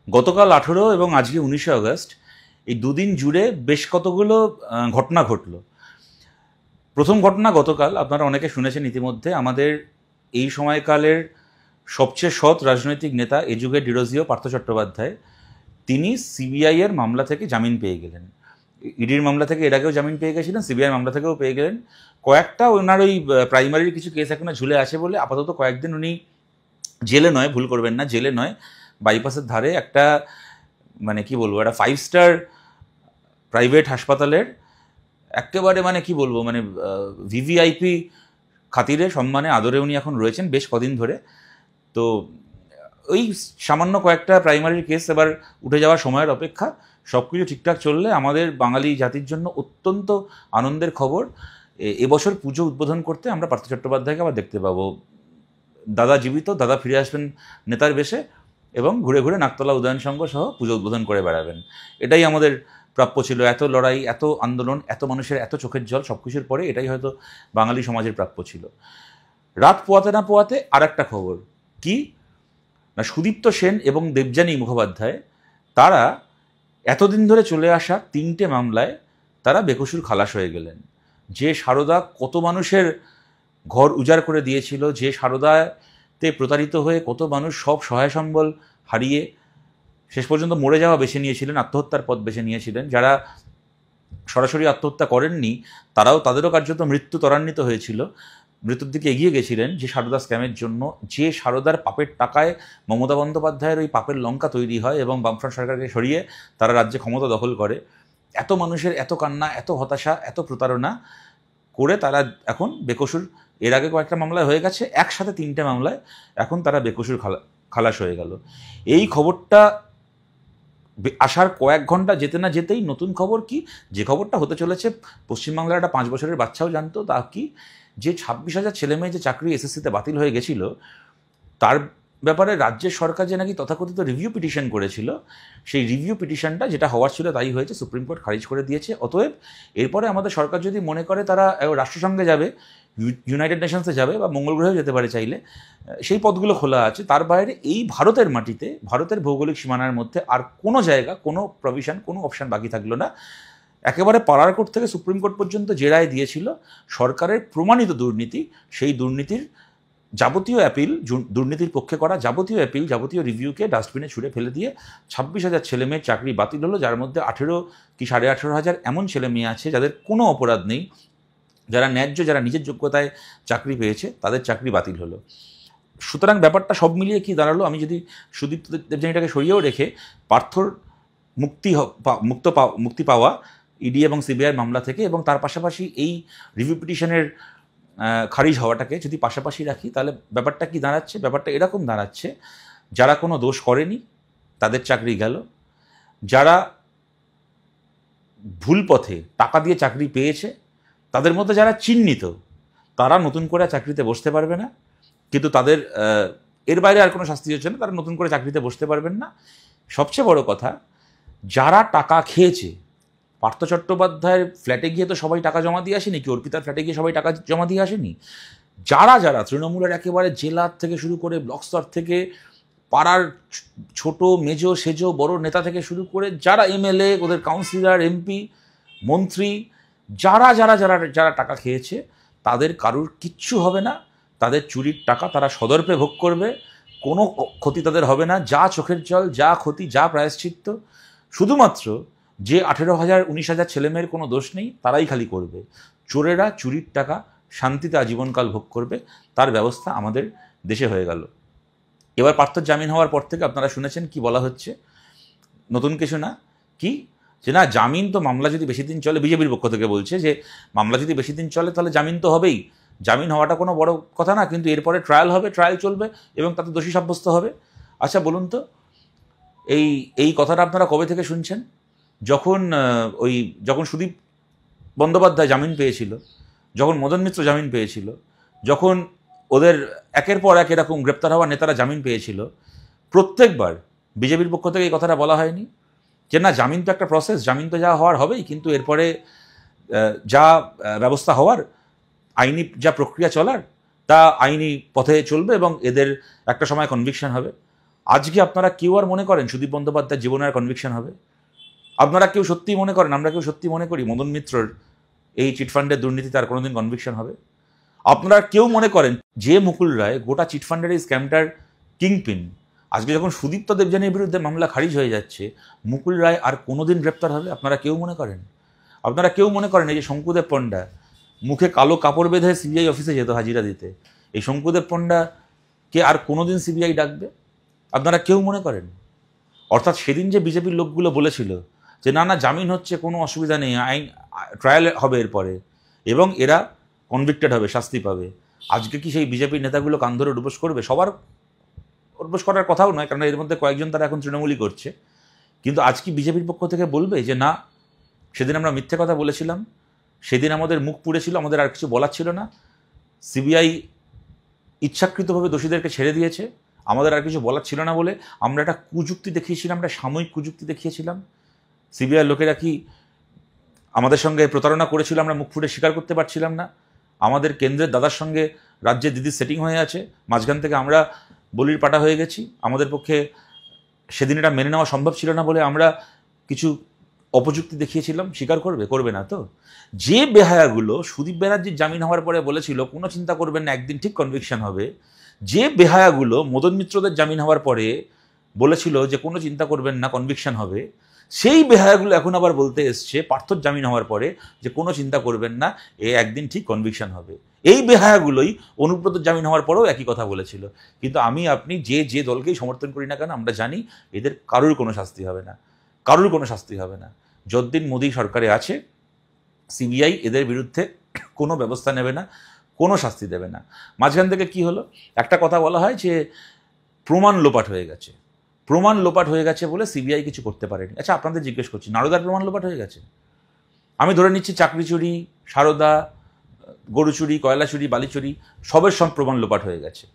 গতকাল 18 এবং আজকে 19শে আগস্ট এই দুদিন জুড়ে বেশ কতগুলো ঘটনা ঘটলো। প্রথম ঘটনা গতকাল আপনারা অনেকে শুনেছেন ইতিমধ্যে, আমাদের এই সময়কালের সবচেয়ে সৎ রাজনৈতিক নেতা এ যুগের ডিরোজিও পার্থ চট্টোপাধ্যায় তিনি সিবিআই এর মামলা থেকে জামিন পেয়ে গেলেন। ইডির মামলা থেকে এর আগেও জামিন পেয়ে গেছিলেন, সিবিআই মামলা থেকেও পেয়ে গেলেন। কয়েকটা ওনার ওই প্রাইমারির কিছু কেস এখনো ঝুলে আছে বলে আপাতত কয়েকদিন উনি জেলে নয়, ভুল করবেন না, জেলে নয়, বাইপাসের ধারে একটা মানে কি বলবো, একটা 5 স্টার প্রাইভেট হাসপাতালের একেবারে মানে কি বলবো মানে ভিভিআইপি খাতিরে সম্মানে আদরে উনি এখন রয়েছেন বেশ কদিন ধরে। তো ওই সামান্য কয়েকটা প্রাইমারির কেস এবার উঠে যাওয়ার সময়ের অপেক্ষা। সব কিছু ঠিকঠাক চললে আমাদের বাঙালি জাতির জন্য অত্যন্ত আনন্দের খবর, এবছর পুজো উদ্বোধন করতে আমরা পার্থ চট্টোপাধ্যায়কে আবার দেখতে পাবো। দাদা জীবিত, দাদা ফিরে আসবেন নেতার বেশে এবং ঘুরে ঘুরে নাকতলা উদয়ন সংঘ সহ পুজো উদ্বোধন করে বেড়াবেন। এটাই আমাদের প্রাপ্য ছিল। এত লড়াই, এত আন্দোলন, এত মানুষের এত চোখের জল, সব কিছুর পরে এটাই হয়তো বাঙালি সমাজের প্রাপ্য ছিল। রাত পোয়াতে না পোয়াতে আর একটা খবর কি না, সুদীপ্ত সেন এবং দেবযানী মুখোপাধ্যায় তারা এতদিন ধরে চলে আসা 3টে মামলায় তারা বেকসুর খালাস হয়ে গেলেন। যে সারদা কত মানুষের ঘর উজাড় করে দিয়েছিল, যে সারদাতে প্রতারিত হয়ে কত মানুষ সব সহায় সম্বল হারিয়ে শেষ পর্যন্ত মরে যাওয়া বেছে নিয়েছিলেন, আত্মহত্যার পথ বেছে নিয়েছিলেন, যারা সরাসরি আত্মহত্যা করেননি তাদেরও কার্যত মৃত্যু ত্বরান্বিত হয়েছিল, মৃত্যুর দিকে এগিয়ে গেছিলেন যে সারদা স্ক্যামের জন্য। যে সারদার পাপের টাকায় মমতা বন্দ্যোপাধ্যায়ের ওই পাপের লঙ্কা তৈরি হয় এবং বামফ্রন্ট সরকারকে সরিয়ে তারা রাজ্যে ক্ষমতা দখল করে। এত মানুষের এত কান্না, এত হতাশা, এত প্রতারণা করে তারা এখন বেকসুর, এর আগে কয়েকটা মামলায় হয়ে গেছে, একসাথে 3টে মামলায় এখন তারা বেকসুর খালাস হয়ে গেল। এই খবরটা আসার কয়েক ঘন্টা যেতে না যেতেই নতুন খবর কি, যে খবরটা হতে চলেছে পশ্চিমবাংলার একটা 5 বছরের বাচ্চাও জানতো, তা কি যে 26,000 ছেলেমেয়ে যে চাকরি এসএসসিতে বাতিল হয়ে গেছিল তার ব্যাপারে রাজ্যের সরকার যে নাকি তথাকথিত রিভিউ পিটিশন করেছিল, সেই রিভিউ পিটিশনটা যেটা হওয়ার ছিল তাই হয়েছে, সুপ্রিম কোর্ট খারিজ করে দিয়েছে। অতএব এরপরে আমাদের সরকার যদি মনে করে তারা রাষ্ট্রসংঘে যাবে, ইউনাইটেড নেশনসে যাবে বা মঙ্গল গ্রহেও যেতে পারে চাইলে, সেই পথগুলো খোলা আছে। তার বাইরে এই ভারতের মাটিতে, ভারতের ভৌগোলিক সীমানার মধ্যে আর কোনো জায়গা, কোনো প্রভিশন, কোনো অপশান বাকি থাকলো না। একেবারে পাড়ার কোর্ট থেকে সুপ্রিম কোর্ট পর্যন্ত যে রায় দিয়েছিল সরকারের প্রমাণিত দুর্নীতি, সেই দুর্নীতির যাবতীয় অ্যাপিল, দুর্নীতির পক্ষে করা যাবতীয় অ্যাপিল, যাবতীয় রিভিউকে ডাস্টবিনে ছুঁড়ে ফেলে দিয়ে 26,000 ছেলেমেয়ের চাকরি বাতিল হলো, যার মধ্যে 18 কি 18,500 এমন ছেলেমেয়ে আছে যাদের কোনো অপরাধ নেই, যারা ন্যায্য, যারা নিজের যোগ্যতায় চাকরি পেয়েছে, তাদের চাকরি বাতিল হলো। সুতরাং ব্যাপারটা সব মিলিয়ে কি দাঁড়ালো, আমি যদি সুদীপ্ত দেবযানীটাকে সরিয়েও রেখে পার্থর মুক্তি পাওয়া ইডি এবং সিবিআই মামলা থেকে এবং তার পাশাপাশি এই রিভিউ পিটিশনের খারিজ হওয়াটাকে যদি পাশাপাশি রাখি, তাহলে ব্যাপারটা কি দাঁড়াচ্ছে, ব্যাপারটা এরকম দাঁড়াচ্ছে, যারা কোনো দোষ করেনি তাদের চাকরি গেল, যারা ভুল পথে টাকা দিয়ে চাকরি পেয়েছে তাদের মধ্যে যারা চিহ্নিত তারা নতুন করে চাকরিতে বসতে পারবে না, কিন্তু তাদের এর বাইরে আর কোনো শাস্তি হচ্ছে না, তারা নতুন করে চাকরিতে বসতে পারবেন না। সবচেয়ে বড় কথা, যারা টাকা খেয়েছে, পার্থ চট্টোপাধ্যায়ের ফ্ল্যাটে গিয়ে তো সবাই টাকা জমা দিয়ে আসেনি, কি অর্পিতার ফ্ল্যাটে গিয়ে সবাই টাকা জমা দিয়ে আসেনি, যারা যারা তৃণমূলের একেবারে জেলার থেকে শুরু করে ব্লক স্তর থেকে পাড়ার ছোট মেজো সেজো বড় নেতা থেকে শুরু করে যারা এমএলএ, ওদের কাউন্সিলর, এমপি, মন্ত্রী, যারা যারা যারা যারা টাকা খেয়েছে তাদের কারুর কিচ্ছু হবে না, তাদের চুরির টাকা তারা সদর্পে ভোগ করবে, কোনো ক্ষতি তাদের হবে না, যা চোখের জল, যা ক্ষতি, যা প্রায়শ্চিত্ত শুধুমাত্র যে 18,000 19,000 ছেলেমেয়ের কোনো দোষ নেই তারাই খালি করবে। চোরেরা চুরির টাকা শান্তিতে আজীবনকাল ভোগ করবে, তার ব্যবস্থা আমাদের দেশে হয়ে গেল। এবার পার্থর জামিন হওয়ার পর থেকে আপনারা শুনেছেন কি বলা হচ্ছে, নতুন কিছু না, কি যে না জামিন তো, মামলা যদি বেশি দিন চলে, বিজেপির পক্ষ থেকে বলছে যে মামলা যদি বেশি দিন চলে তাহলে জামিন তো হবেই, জামিন হওয়াটা কোনো বড় কথা না, কিন্তু এরপরে ট্রায়াল হবে, ট্রায়াল চলবে এবং তাতে দোষী সাব্যস্ত হবে। আচ্ছা বলুন তো, এই কথাটা আপনারা কবে থেকে শুনছেন? যখন সুদীপ বন্দ্যোপাধ্যায় জামিন পেয়েছিল, যখন মদন মিত্র জামিন পেয়েছিল, যখন ওদের একের পর এক এরকম গ্রেপ্তার হওয়া নেতারা জামিন পেয়েছিল, প্রত্যেকবার বিজেপির পক্ষ থেকে এই কথাটা বলা হয়নি যে না জামিন তো একটা প্রসেস, জামিন তো যা হওয়ার হবেই, কিন্তু এরপরে যা ব্যবস্থা হওয়ার, আইনি যা প্রক্রিয়া চলার তা আইনি পথে চলবে এবং এদের একটা সময় কনভিকশন হবে। আজকে আপনারা কেউ আর মনে করেন সুদীপ বন্দ্যোপাধ্যায়ের জীবনে আর কনভিকশন হবে? আপনারা কেউ সত্যিই মনে করেন, আমরা কেউ সত্যি মনে করি মদন মিত্রর এই চিটফান্ডের দুর্নীতিতে আর কোনোদিন কনভিকশন হবে? আপনারা কেউ মনে করেন যে মুকুল রায় গোটা চিটফান্ডের এই স্ক্যামটার কিংপিন, আজকে যখন সুদীপ্ত দেবযানীর বিরুদ্ধে মামলা খারিজ হয়ে যাচ্ছে, মুকুল রায় আর কোনোদিন গ্রেপ্তার হবে? আপনারা কেউ মনে করেন? আপনারা কেউ মনে করেন এই যে শঙ্কুদেব পণ্ডা মুখে কালো কাপড় বেঁধে সিবিআই অফিসে যেত হাজিরা দিতে, এই শঙ্কুদেব পণ্ডাকে আর কোনোদিন সিবিআই ডাকবে? আপনারা কেউ মনে করেন? অর্থাৎ সেদিন যে বিজেপির লোকগুলো বলেছিল যে না না জামিন হচ্ছে, কোনো অসুবিধা নেই, আইন ট্রায়াল হবে এরপরে এবং এরা কনভিক্টেড হবে, শাস্তি পাবে, আজকে কি সেই বিজেপির নেতাগুলো কান ধরে উঠবোস করবে? সবার উঠবোস করার কথাও নয়, কারণ এর মধ্যে কয়েকজন তারা এখন তৃণমূলই করছে, কিন্তু আজ কি বিজেপির পক্ষ থেকে বলবে যে না সেদিন আমরা মিথ্যে কথা বলেছিলাম, সেদিন আমাদের মুখ পুড়েছিল, আমাদের আর কিছু বলার ছিল না, সিবিআই ইচ্ছাকৃতভাবে দোষীদেরকে ছেড়ে দিয়েছে, আমাদের আর কিছু বলার ছিল না বলে আমরা একটা কুযুক্তি দেখিয়েছিলাম, একটা সাময়িক কুযুক্তি দেখিয়েছিলাম, সিবিআইয়ের লোকেরা কি আমাদের সঙ্গে প্রতারণা করেছিল আমরা মুখ ফুটে স্বীকার করতে পারছিলাম না? আমাদের কেন্দ্রের দাদার সঙ্গে রাজ্যের দিদির সেটিং হয়ে আছে, মাঝখান থেকে আমরা বলির পাটা হয়ে গেছি, আমাদের পক্ষে সেদিন এটা মেনে নেওয়া সম্ভব ছিল না বলে আমরা কিছু অপযুক্তি দেখিয়েছিলাম, স্বীকার করবে? করবে না তো? যে বেহায়াগুলো সুদীপ ব্যানার্জির জামিন হওয়ার পরে বলেছিল কোনো চিন্তা করবেন না, একদিন ঠিক কনভিকশন হবে, যে বেহায়াগুলো মদন মিত্রদের জামিন হওয়ার পরে বলেছিল যে কোনো চিন্তা করবেন না, কনভিকশন হবে, সেই বেহায়াগুলো এখন আবার বলতে এসছে পার্থর জামিন হওয়ার পরে যে কোনো চিন্তা করবেন না, এ একদিন ঠিক কনভিকশন হবে। এই বেহায়াগুলোই অনুব্রতর জামিন হওয়ার পরেও একই কথা বলেছিল। কিন্তু আমি আপনি যে দলকেই সমর্থন করি না কেন, আমরা জানি এদের কারোর কোনো শাস্তি হবে না, কারোর কোনো শাস্তি হবে না। যতদিন মোদী সরকারে আছে সিবিআই এদের বিরুদ্ধে কোনো ব্যবস্থা নেবে না, কোনো শাস্তি দেবে না। মাঝখান থেকে কি হলো, একটা কথা বলা হয় যে প্রমাণ লোপাট হয়ে গেছে, প্রমাণ লোপাট হয়ে গেছে বলে সিবিআই কিছু করতে পারেনি। আচ্ছা আপনাদের জিজ্ঞেস করছি, নারদার প্রমাণ লোপাট হয়ে গেছে? আমি ধরে নিচ্ছি চাকরি চুরি, সারদা, গরু চুরি, কয়লা চুরি, বালি চুরি, সবের সব প্রমাণ লোপাট হয়ে গেছে।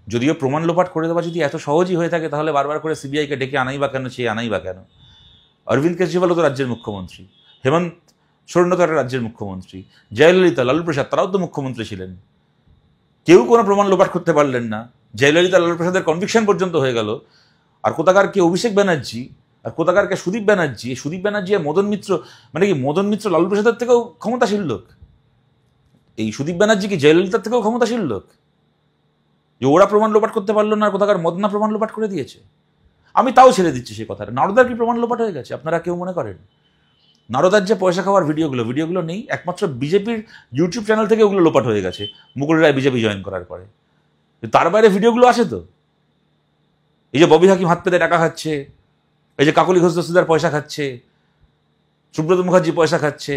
যদিও প্রমাণ লোপাট করে দেওয়া যদি এত সহজই হয়ে থাকে তাহলে বারবার করে সিবিআইকে ডেকে আনাই বা কেন, চেয়ে আনাই বা কেন? অরবিন্দ কেজরিওয়ালও তো রাজ্যের মুখ্যমন্ত্রী, হেমন্ত সোরেনও তো একটা রাজ্যের মুখ্যমন্ত্রী, জয়ললিতা, লালু প্রসাদ তারাও তো মুখ্যমন্ত্রী ছিলেন, কেউ কোনো প্রমাণ লোপাট করতে পারলেন না। জয়ললিতা, লালু প্রসাদের কনভিকশন পর্যন্ত হয়ে গেল, আর কোথাকার কে অভিষেক ব্যানার্জি, আর কোথাকার কে সুদীপ ব্যানার্জি। সুদীপ ব্যানার্জি আর মদন মিত্র, মানে কি মদন মিত্র লালু প্রসাদের থেকেও ক্ষমতাশীল লোক? এই সুদীপ ব্যানার্জি কি জয়ললিতার থেকেও ক্ষমতাশীল লোক? যে ওরা প্রমাণ লোপাট করতে পারলো না, আর কোথাকার মদনা প্রমাণ লোপাট করে দিয়েছে। আমি তাও ছেড়ে দিচ্ছি সেই কথাটা, নারদার কি প্রমাণ লোপাট হয়ে গেছে? আপনারা কেউ মনে করেন নারদার যে পয়সা খাওয়ার ভিডিওগুলো নেই, একমাত্র বিজেপির ইউটিউব চ্যানেল থেকে ওগুলো লোপাট হয়ে গেছে মুকুল রায় বিজেপি জয়েন করার পরে। তার বাইরে ভিডিওগুলো আছে তো, এই যে ববি হাকিম হাত পেতে টাকা খাচ্ছে, এই যে কাকলি ঘোষ দস্তিদার পয়সা খাচ্ছে, সুব্রত মুখার্জি পয়সা খাচ্ছে,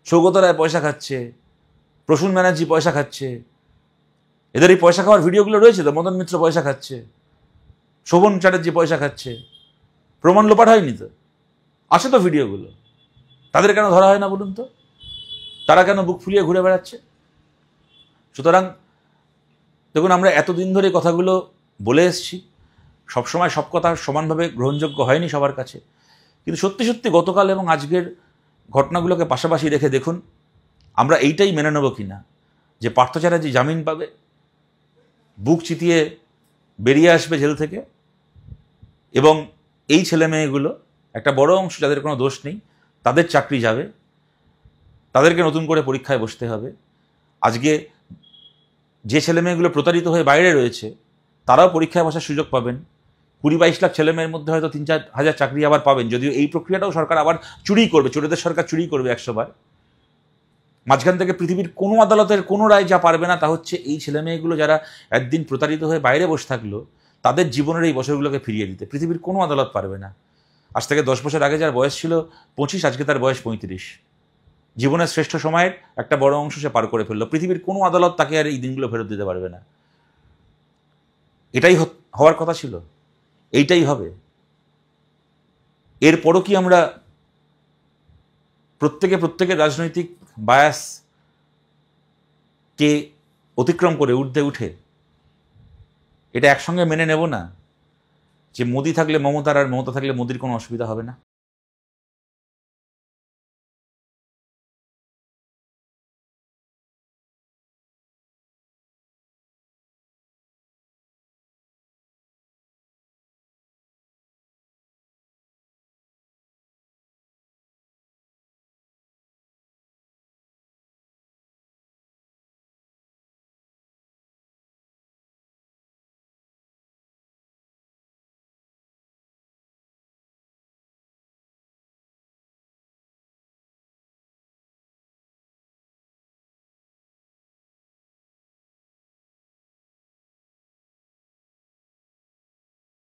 সৌগত রায় পয়সা খাচ্ছে, প্রসূন ব্যানার্জি পয়সা খাচ্ছে, এদের এই পয়সা খাওয়ার ভিডিওগুলো রয়েছে তো। মদন মিত্র পয়সা খাচ্ছে, শোভন চ্যাটার্জি পয়সা খাচ্ছে, প্রমাণ লোপাট হয়নি তো? আছে তো ভিডিওগুলো, তাদের কেন ধরা হয় না বলুন তো? তারা কেন বুক ফুলিয়ে ঘুরে বেড়াচ্ছে? সুতরাং দেখুন, আমরা এতদিন ধরে কথাগুলো বলে এসছি, সবসময় সব কথা সমানভাবে গ্রহণযোগ্য হয়নি সবার কাছে, কিন্তু সত্যি সত্যি গতকাল এবং আজকের ঘটনাগুলোকে পাশাপাশি রেখে দেখুন আমরা এইটাই মেনে নেব কি না যে পার্থ চ্যাটার্জি জামিন পাবে, বুক চিতিয়ে বেরিয়ে আসবে জেল থেকে, এবং এই ছেলে মেয়েগুলো একটা বড় অংশ যাদের কোনো দোষ নেই তাদের চাকরি যাবে, তাদেরকে নতুন করে পরীক্ষায় বসতে হবে। আজকে যে ছেলে মেয়েগুলো প্রতারিত হয়ে বাইরে রয়েছে তারাও পরীক্ষায় বসার সুযোগ পাবেন। 20-22 লাখ ছেলে মেয়ের মধ্যে হয়তো 3-4 হাজার চাকরি আবার পাবেন, যদিও এই প্রক্রিয়াটাও সরকার আবার চুরি করবে, চোরেদের সরকার চুরি করবে 100 বার। মাঝখান থেকে পৃথিবীর কোনো আদালতের কোনো রায় যা পারবে না তা হচ্ছে এই ছেলে মেয়েগুলো যারা একদিন প্রতারিত হয়ে বাইরে বসে থাকলো তাদের জীবনের এই বছরগুলোকে ফিরিয়ে দিতে পৃথিবীর কোনো আদালত পারবে না। আজ থেকে 10 বছর আগে যার বয়স ছিল 25, আজকে তার বয়স 35। জীবনের শ্রেষ্ঠ সময়ের একটা বড় অংশ সে পার করে ফেললো, পৃথিবীর কোনো আদালত তাকে আর এই দিনগুলো ফেরত দিতে পারবে না। এটাই হওয়ার কথা ছিল, এইটাই হবে। এরপরও কি আমরা প্রত্যেকের রাজনৈতিক বায়াসকে অতিক্রম করে ঊর্ধ্বে উঠে এটা একসঙ্গে মেনে নেব না যে মোদি থাকলে মমতার আর মমতা থাকলে মোদির কোনো অসুবিধা হবে না?